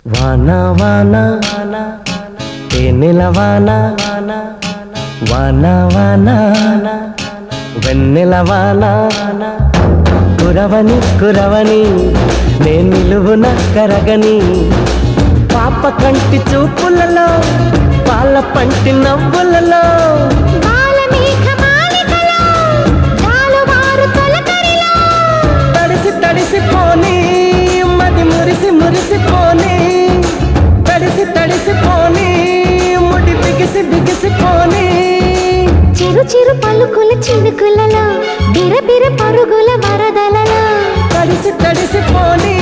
వానా వానా తేనెల వానా వానా వానా వెన్నెల వానా కురవని కురవని నే నిలువున కరగని పాప కంటి చూపులలో పాల పంటి నవ్వులలో తడిసి తడిసిపోని మది మురిసి మురిసిపోని తడిసి తడిసిపోని ముడి బిగిసి బిగిసిపోని చిరు చిరు పలుకుల చినుకులలో బిరబిర పరుగుల వరదలలో తడిసి తడిసిపోని